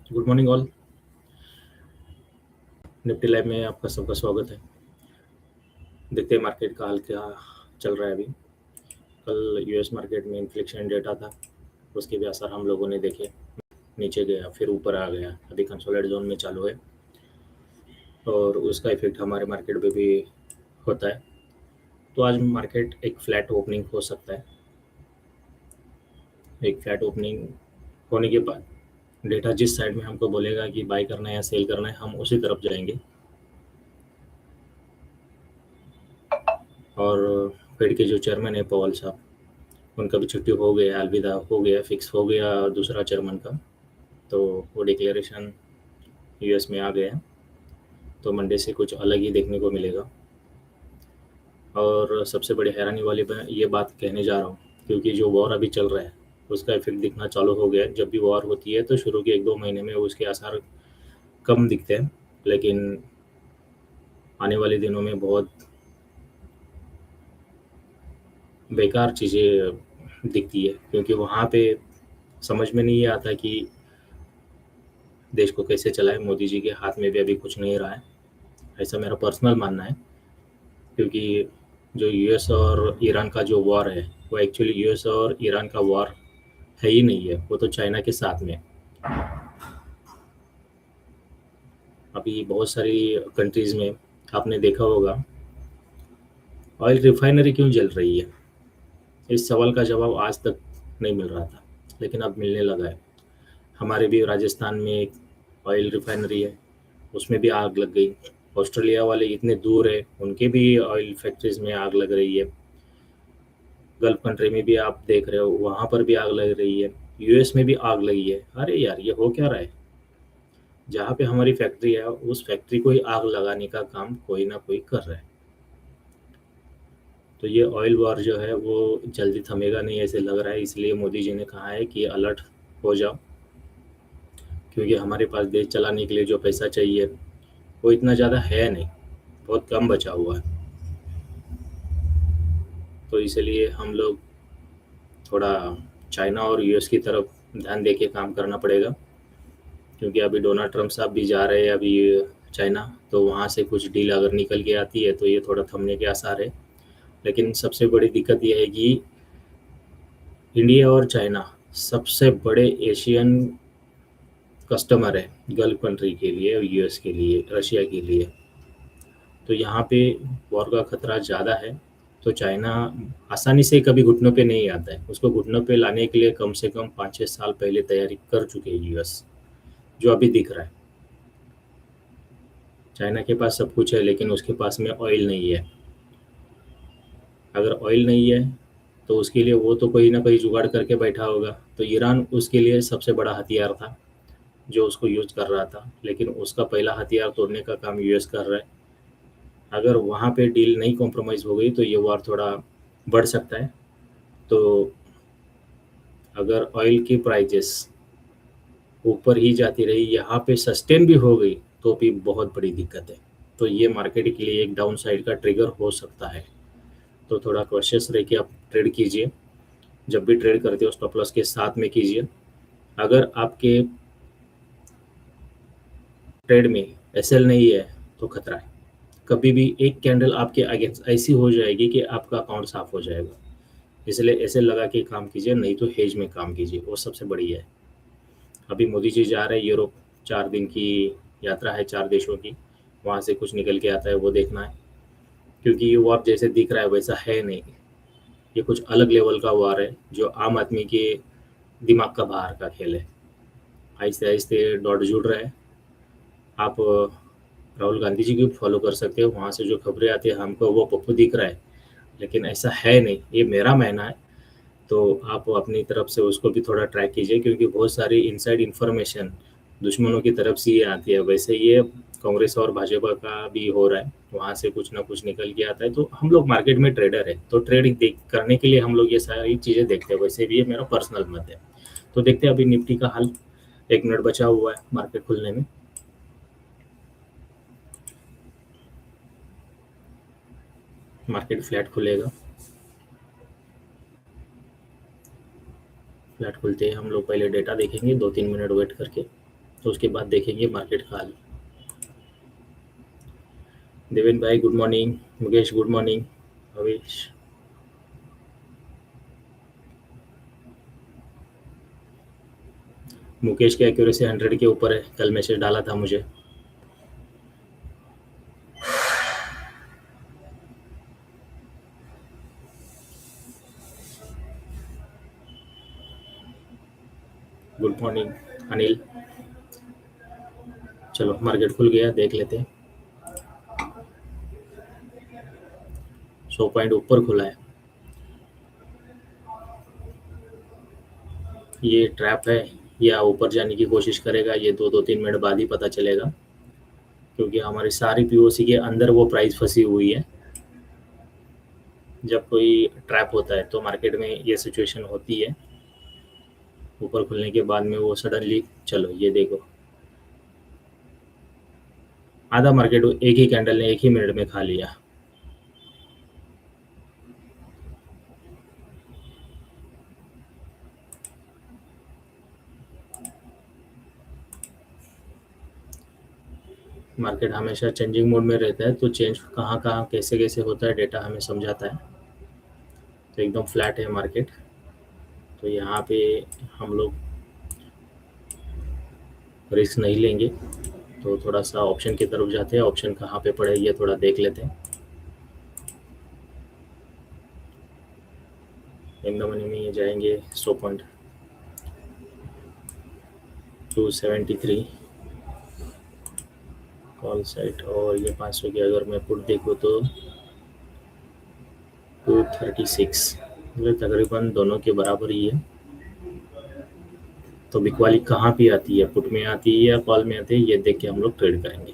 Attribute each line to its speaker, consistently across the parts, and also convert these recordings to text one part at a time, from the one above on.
Speaker 1: Good morning all. Nifty live में आपका सबका स्वागत है। देखते हैं मार्केट का हाल क्या चल रहा है अभी। कल यूएस मार्केट में इन्फ्लेशन डेटा था, उसके भी असर हम लोगों ने देखे। नीचे गया फिर ऊपर आ गया, अभी कंसोलिडेट जोन में चालू है और उसका इफेक्ट हमारे मार्केट पे भी होता है। तो आज मार्केट एक फ्लैट ओपनिंग हो सकता है। एक फ्लैट ओपनिंग होने के बाद डेटा जिस साइड में हमको बोलेगा कि बाई करना है या सेल करना है, हम उसी तरफ जाएंगे। और फेड के जो चेयरमैन है पॉल साहब, उनका भी छुट्टी हो गया, अलविदा हो गया, फिक्स हो गया दूसरा चेयरमैन का। तो वो डिक्लेरेशन यूएस में आ गया है, तो मंडे से कुछ अलग ही देखने को मिलेगा। और सबसे बड़ी हैरानी वाली मैं ये बात कहने जा रहा हूँ, क्योंकि जो वॉर अभी चल रहा है उसका इफेक्ट दिखना चालू हो गया है। जब भी वॉर होती है तो शुरू के 1-2 महीने में उसके असर कम दिखते हैं, लेकिन आने वाले दिनों में बहुत बेकार चीज़ें दिखती है, क्योंकि वहाँ पे समझ में नहीं आता कि देश को कैसे चलाएं। मोदी जी के हाथ में भी अभी कुछ नहीं रहा है, ऐसा मेरा पर्सनल मानना है। क्योंकि जो यूएस और ईरान का जो वॉर है, वो एक्चुअली यूएस और ईरान का वॉर है ही नहीं है, वो तो चाइना के साथ में। अभी बहुत सारी कंट्रीज़ में आपने देखा होगा ऑयल रिफाइनरी क्यों जल रही है। इस सवाल का जवाब आज तक नहीं मिल रहा था, लेकिन अब मिलने लगा है। हमारे भी राजस्थान में एक ऑयल रिफाइनरी है, उसमें भी आग लग गई। ऑस्ट्रेलिया वाले इतने दूर है, उनके भी ऑयल फैक्ट्रीज में आग लग रही है। गल्फ कंट्री में भी आप देख रहे हो, वहाँ पर भी आग लग रही है। यूएस में भी आग लगी है। अरे यार, ये हो क्या रहा है। जहाँ पे हमारी फैक्ट्री है उस फैक्ट्री को ही आग लगाने का काम कोई ना कोई कर रहा है। तो ये ऑयल वॉर जो है वो जल्दी थमेगा नहीं ऐसे लग रहा है। इसलिए मोदी जी ने कहा है कि अलर्ट हो जाओ, क्योंकि हमारे पास देश चलाने के लिए जो पैसा चाहिए वो इतना ज़्यादा है नहीं, बहुत कम बचा हुआ है। तो इसलिए हम लोग थोड़ा चाइना और यूएस की तरफ ध्यान दे के काम करना पड़ेगा। क्योंकि अभी डोनाल्ड ट्रम्प साहब भी जा रहे हैं अभी चाइना, तो वहाँ से कुछ डील अगर निकल के आती है तो ये थोड़ा थमने के आसार है। लेकिन सबसे बड़ी दिक्कत ये है कि इंडिया और चाइना सबसे बड़े एशियन कस्टमर है गल्फ कंट्री के लिए, यूएस के लिए, रशिया के लिए। तो यहाँ पे वॉर का खतरा ज़्यादा है। तो चाइना आसानी से कभी घुटनों पे नहीं आता है। उसको घुटनों पे लाने के लिए कम से कम 5-6 साल पहले तैयारी कर चुके हैं यूएस, जो अभी दिख रहा है। चाइना के पास सब कुछ है, लेकिन उसके पास में ऑयल नहीं है। अगर ऑयल नहीं है तो उसके लिए वो तो कोई ना कोई जुगाड़ करके बैठा होगा। तो ईरान उसके लिए सबसे बड़ा हथियार था जो उसको यूज कर रहा था, लेकिन उसका पहला हथियार तोड़ने का काम यूएस कर रहा है। अगर वहाँ पे डील नहीं कॉम्प्रोमाइज़ हो गई तो ये वार थोड़ा बढ़ सकता है। तो अगर ऑयल की प्राइजेस ऊपर ही जाती रही, यहाँ पे सस्टेन भी हो गई, तो भी बहुत बड़ी दिक्कत है। तो ये मार्केट के लिए एक डाउन साइड का ट्रिगर हो सकता है। तो थोड़ा कॉशियस रह के आप ट्रेड कीजिए। जब भी ट्रेड करते हो स्टॉप लॉस के साथ में कीजिए। अगर आपके ट्रेड में एसएल नहीं है तो खतरा है। कभी भी एक कैंडल आपके अगेंस्ट ऐसी हो जाएगी कि आपका अकाउंट साफ हो जाएगा। इसलिए एसएल लगा के काम कीजिए, नहीं तो हेज में काम कीजिए, वो सबसे बढ़िया है। अभी मोदी जी जा रहे हैं यूरोप, 4 दिन की यात्रा है, 4 देशों की। वहाँ से कुछ निकल के आता है वो देखना है, क्योंकि ये वॉर जैसे दिख रहा है वैसा है नहीं। ये कुछ अलग लेवल का वॉर है जो आम आदमी के दिमाग का बाहर का खेल है। आहिस्ते आहिस्ते डॉट जुड़ रहा है। आप राहुल गांधी जी को फॉलो कर सकते हो, वहाँ से जो खबरें आती है हमको वो पप्पू दिख रहा है, लेकिन ऐसा है नहीं। ये मेरा मानना है। तो आप अपनी तरफ से उसको भी थोड़ा ट्रैक कीजिए, क्योंकि बहुत सारी इनसाइड इन्फॉर्मेशन दुश्मनों की तरफ से ये आती है। वैसे ये कांग्रेस और भाजपा का भी हो रहा है, वहाँ से कुछ ना कुछ निकल के आता है। तो हम लोग मार्केट में ट्रेडर है, तो ट्रेडिंग देख करने के लिए हम लोग ये सारी चीज़ें देखते हैं। वैसे भी ये मेरा पर्सनल मत है। तो देखते हैं अभी निफ्टी का हाल। 1 मिनट बचा हुआ है मार्केट खुलने में। मार्केट फ्लैट खुलेगा। फ्लैट खुलते ही हम लोग पहले डेटा देखेंगे, 2-3 मिनट वेट करके। तो उसके बाद देखेंगे मार्केट का हाल। देवेन भाई good morning, Mukesh good morning, Bhavesh. Mukesh की एक्यूरेसी 100 के ऊपर है, कल मैसेज डाला था मुझे। Good morning Anil. चलो मार्केट खुल गया, देख लेते हैं। 100 पॉइंट ऊपर खुला है। ये ट्रैप है या ऊपर जाने की कोशिश करेगा, ये 2-3 मिनट बाद ही पता चलेगा, क्योंकि हमारी सारी पीओसी के अंदर वो प्राइस फंसी हुई है। जब कोई ट्रैप होता है तो मार्केट में ये सिचुएशन होती है, ऊपर खुलने के बाद में वो सडनली, चलो ये देखो, आधा मार्केट एक ही कैंडल ने एक ही मिनट में खा लिया। मार्केट हमेशा चेंजिंग मोड में रहता है, तो चेंज कहाँ कहाँ कैसे कैसे होता है डेटा हमें समझाता है। तो एकदम फ्लैट है मार्केट, तो यहाँ पे हम लोग रिस्क नहीं लेंगे, तो थोड़ा सा ऑप्शन की तरफ जाते हैं। ऑप्शन कहाँ पे पड़े ये थोड़ा देख लेते हैं। इन द मनी में ये जाएंगे 100.273 कॉल सेट, और ये 500 की अगर मैं पुट देखूँ तो 236, मतलब तकरीबन दोनों के बराबर ही है। तो बिकवाली कहाँ पे आती है, पुट में आती है या कॉल में आती है, ये देख के हम लोग ट्रेड करेंगे।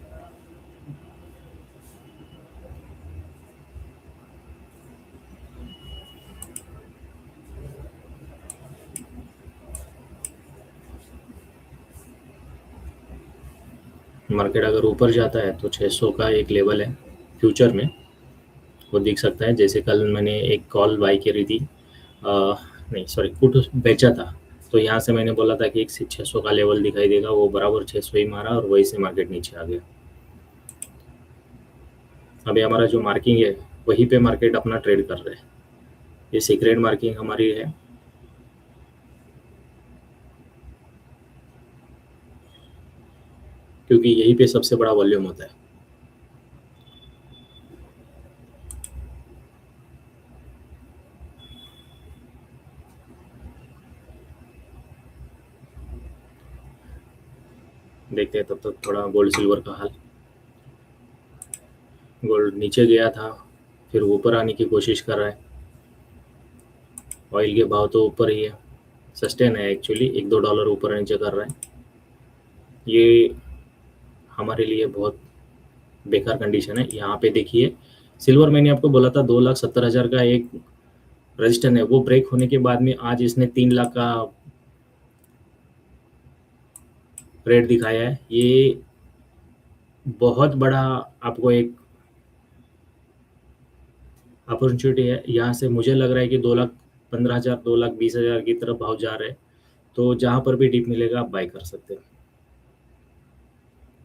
Speaker 1: मार्केट अगर ऊपर जाता है तो 600 का एक लेवल है फ्यूचर में, वो दिख सकता है। जैसे कल मैंने एक कॉल बाई करी थी, नहीं सॉरी पुट बेचा था, तो यहाँ से मैंने बोला था कि एक 600 का लेवल दिखाई देगा, वो बराबर 600 ही मारा और वही से मार्केट नीचे आ गया। अभी हमारा जो मार्किंग है वहीं पे मार्केट अपना ट्रेड कर रहा है। ये सीक्रेट मार्किंग हमारी है। क्योंकि यहीं पे सबसे बड़ा वॉल्यूम होता है। देखते हैं तब तक थोड़ा गोल्ड सिल्वर का हाल। गोल्ड नीचे गया था, फिर ऊपर आने की कोशिश कर रहा है। ऑयल के भाव तो ऊपर ही है, सस्टेन है एक्चुअली, $1-2 ऊपर नीचे कर रहा है। ये हमारे लिए बहुत बेकार कंडीशन है। यहाँ पे देखिए सिल्वर, मैंने आपको बोला था 2,70,000 का एक रजिस्टर है, वो ब्रेक होने के बाद में आज इसने 3 लाख का रेट दिखाया है। ये बहुत बड़ा आपको एक अपॉर्चुनिटी है। यहाँ से मुझे लग रहा है कि 2,15,000 2,20,000 की तरफ भाव जा रहे हैं, तो जहाँ पर भी डिप मिलेगा आप बाई कर सकते हैं।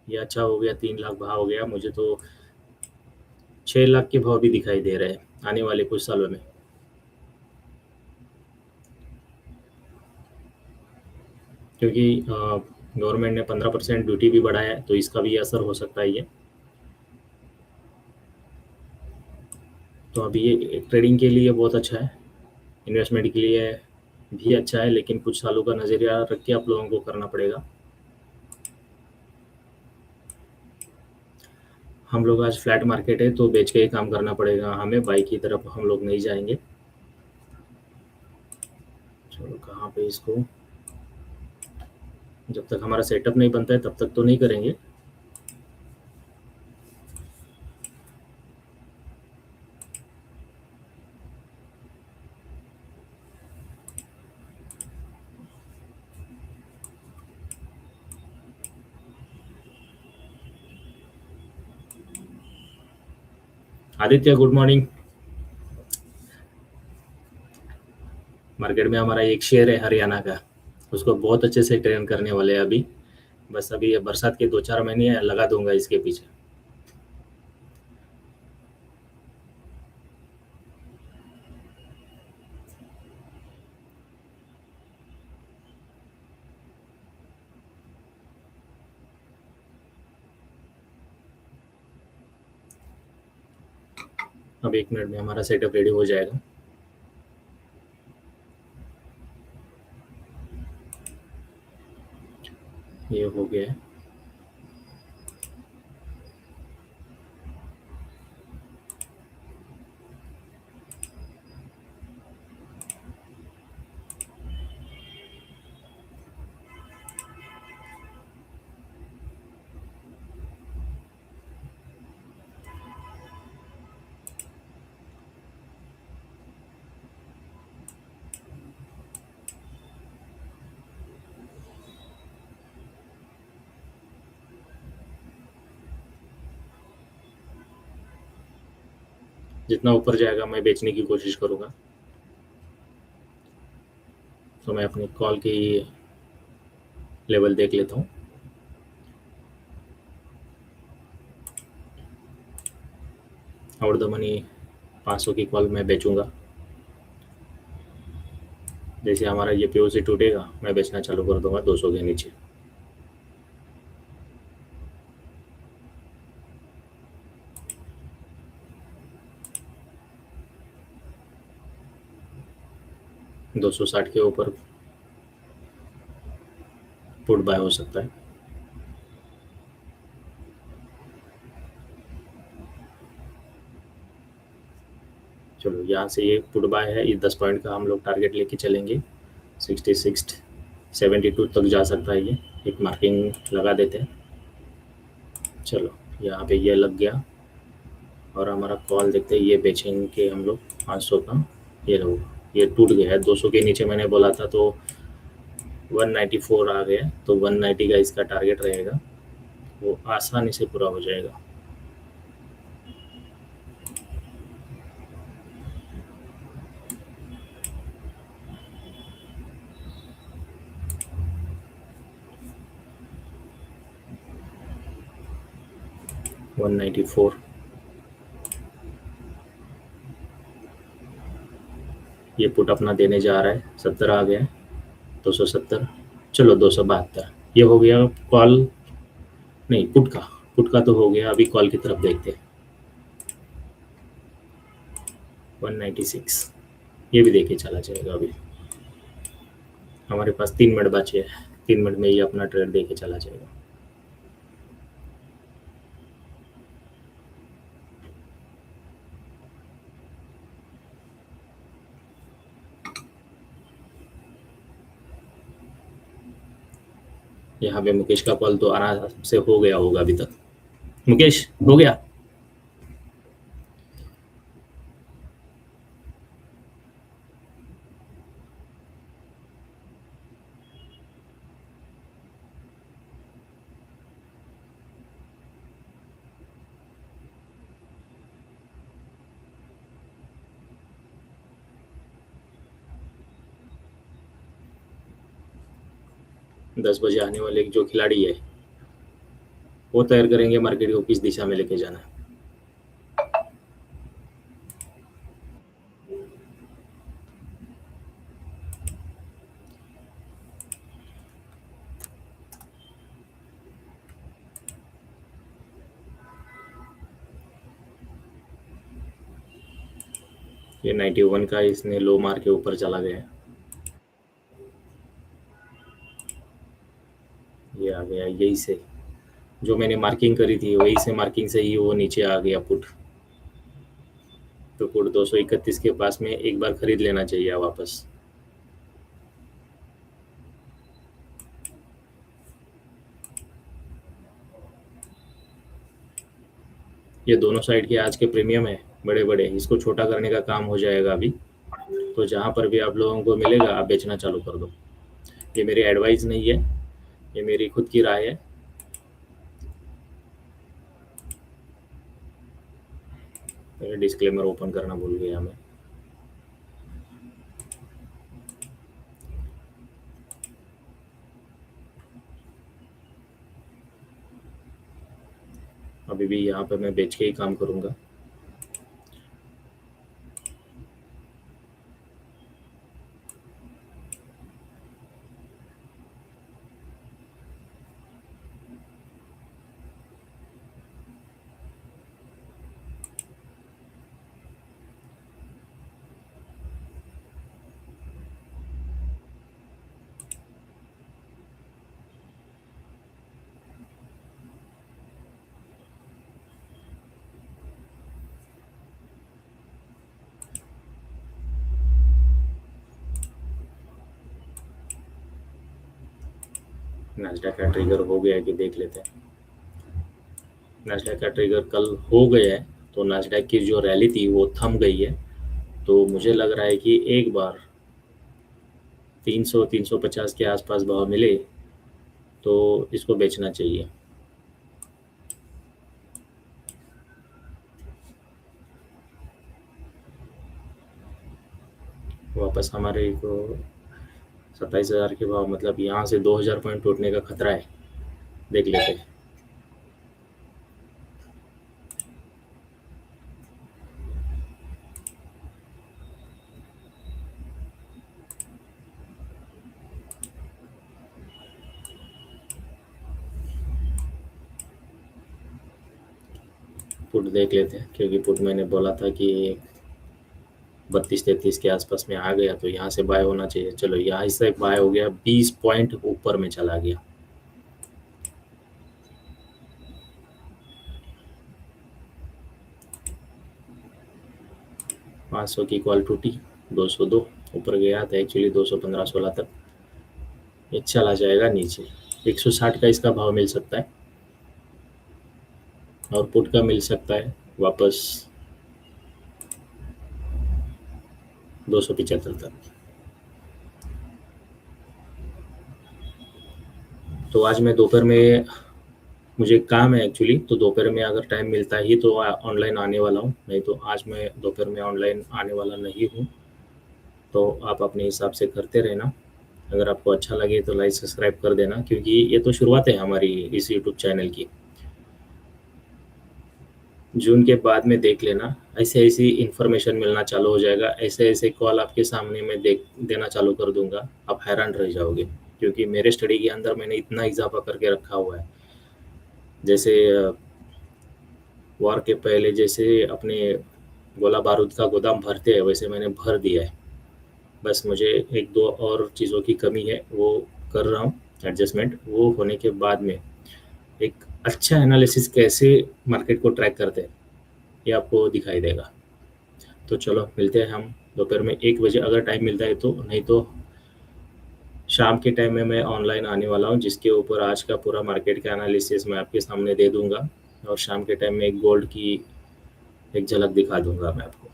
Speaker 1: ये अच्छा हो गया, 3 लाख भाव हो गया। मुझे तो 6 लाख के भाव भी दिखाई दे रहे हैं आने वाले कुछ सालों में, क्योंकि गवर्नमेंट ने 15% ड्यूटी भी बढ़ाया है, तो इसका भी असर हो सकता है ये। तो अभी ये ट्रेडिंग के लिए बहुत अच्छा है, इन्वेस्टमेंट के लिए भी अच्छा है, लेकिन कुछ सालों का नज़रिया रख के आप लोगों को करना पड़ेगा। हम लोग आज फ्लैट मार्केट है तो बेच के ही काम करना पड़ेगा हमें, बाई की तरफ हम लोग नहीं जाएंगे। चलो कहाँ पे इसको, जब तक हमारा सेटअप नहीं बनता है तब तक तो नहीं करेंगे। Aditya good morning. मार्केट में हमारा एक शेयर है हरियाणा का, उसको बहुत अच्छे से ट्रेन करने वाले हैं अभी। बस अभी ये बरसात के 2-4 महीने हैं, लगा दूंगा इसके पीछे। अब 1 मिनट में हमारा सेटअप रेडी हो जाएगा। ये हो गया है। जितना ऊपर जाएगा मैं बेचने की कोशिश करूँगा। तो मैं अपनी कॉल की लेवल देख लेता हूँ। और द मनी 500 की कॉल मैं बेचूंगा। जैसे हमारा ये पीओसी टूटेगा मैं बेचना चालू कर दूंगा 200 के नीचे। दो सौ साठ के ऊपर पुट बाय हो सकता है। चलो यहाँ से ये पुट बाय है, ये 10 पॉइंट का हम लोग टारगेट लेके चलेंगे। 66 72 तक जा सकता है ये। एक मार्किंग लगा देते हैं। चलो यहाँ पे ये लग गया। और हमारा कॉल देखते हैं, ये बेचेंगे हम लोग 500 का। ये लो, ये टूट गया है 200 के नीचे मैंने बोला था, तो 194 आ गया। तो 190 का इसका टारगेट रहेगा, वो आसानी से पूरा हो जाएगा। 194 ये पुट अपना देने जा रहा है। 70 आ गया है। 270, चलो 272 ये हो गया कॉल। नहीं, पुट का तो हो गया। अभी कॉल की तरफ देखते हैं। 196 ये भी देखे चला जाएगा। अभी हमारे पास 3 मिनट बचे हैं। 3 मिनट में ये अपना ट्रेड देके चला जाएगा। यहाँ पे मुकेश का कॉल तो आराम से हो गया होगा अभी तक। मुकेश हो गया। दस बजे आने वाले जो खिलाड़ी है वो तैयार करेंगे मार्केट को किस दिशा में लेके जाना है। ये 91 का इसने लो मार के ऊपर चला गया। ये आ गया यही से, जो मैंने मार्किंग करी थी वही से मार्किंग से ही वो नीचे आ गया पुट। तो पुट 231 के पास में एक बार खरीद लेना चाहिए वापस। ये दोनों साइड के आज के प्रीमियम है बड़े बड़े, इसको छोटा करने का काम हो जाएगा अभी। तो जहाँ पर भी आप लोगों को मिलेगा आप बेचना चालू कर दो। ये मेरी एडवाइस नहीं है, ये मेरी खुद की राय है। डिस्क्लेमर ओपन करना भूल गया मैं। अभी भी यहाँ पे मैं बेच के ही काम करूँगा। नास्डैक का ट्रिगर हो गया है कि देख लेते हैं। नास्डैक का ट्रिगर कल हो गया है, तो नास्डैक की जो रैली थी वो थम गई है। तो मुझे लग रहा है कि एक बार 300-350 के आसपास भाव मिले तो इसको बेचना चाहिए। वापस हमारे को 27,000 के भाव, मतलब यहाँ से 2,000 पॉइंट टूटने का खतरा है। देख लेते हैं। पुट देख लेते हैं, क्योंकि पुट मैंने बोला था कि 32-33 के आसपास में आ गया तो यहाँ से बाय होना चाहिए। चलो यहाँ से बाय हो गया, 20 पॉइंट ऊपर में चला गया। पाँच सौ की कॉल टूटी, 202 ऊपर गया था एक्चुअली, 215-16 तक ये चला जाएगा नीचे। 160 का इसका भाव मिल सकता है, और पुट का मिल सकता है वापस 275 तक। तो आज मैं दोपहर में, मुझे काम है एक्चुअली, तो दोपहर में अगर टाइम मिलता ही तो ऑनलाइन आने वाला हूँ, नहीं तो आज मैं दोपहर में ऑनलाइन आने वाला नहीं हूँ। तो आप अपने हिसाब से करते रहना। अगर आपको अच्छा लगे तो लाइक सब्सक्राइब कर देना, क्योंकि ये तो शुरुआत है हमारी इस यूट्यूब चैनल की। जून के बाद में देख लेना, ऐसे ऐसी इन्फॉर्मेशन मिलना चालू हो जाएगा, ऐसे ऐसे कॉल आपके सामने मैं देख देना चालू कर दूंगा, आप हैरान रह जाओगे। क्योंकि मेरे स्टडी के अंदर मैंने इतना इजाफा करके रखा हुआ है। जैसे वॉर के पहले जैसे अपने गोला बारूद का गोदाम भरते हैं, वैसे मैंने भर दिया है। बस मुझे एक दो और चीज़ों की कमी है, वो कर रहा हूँ एडजस्टमेंट। वो होने के बाद में एक अच्छा एनालिसिस कैसे मार्केट को ट्रैक करते हैं, ये आपको दिखाई देगा। तो चलो मिलते हैं हम दोपहर में 1 बजे, अगर टाइम मिलता है तो, नहीं तो शाम के टाइम में मैं ऑनलाइन आने वाला हूँ, जिसके ऊपर आज का पूरा मार्केट का एनालिसिस मैं आपके सामने दे दूंगा। और शाम के टाइम में एक गोल्ड की एक झलक दिखा दूंगा मैं आपको।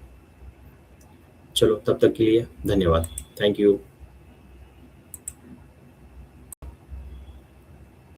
Speaker 1: चलो तब तक के लिए धन्यवाद। Thank you.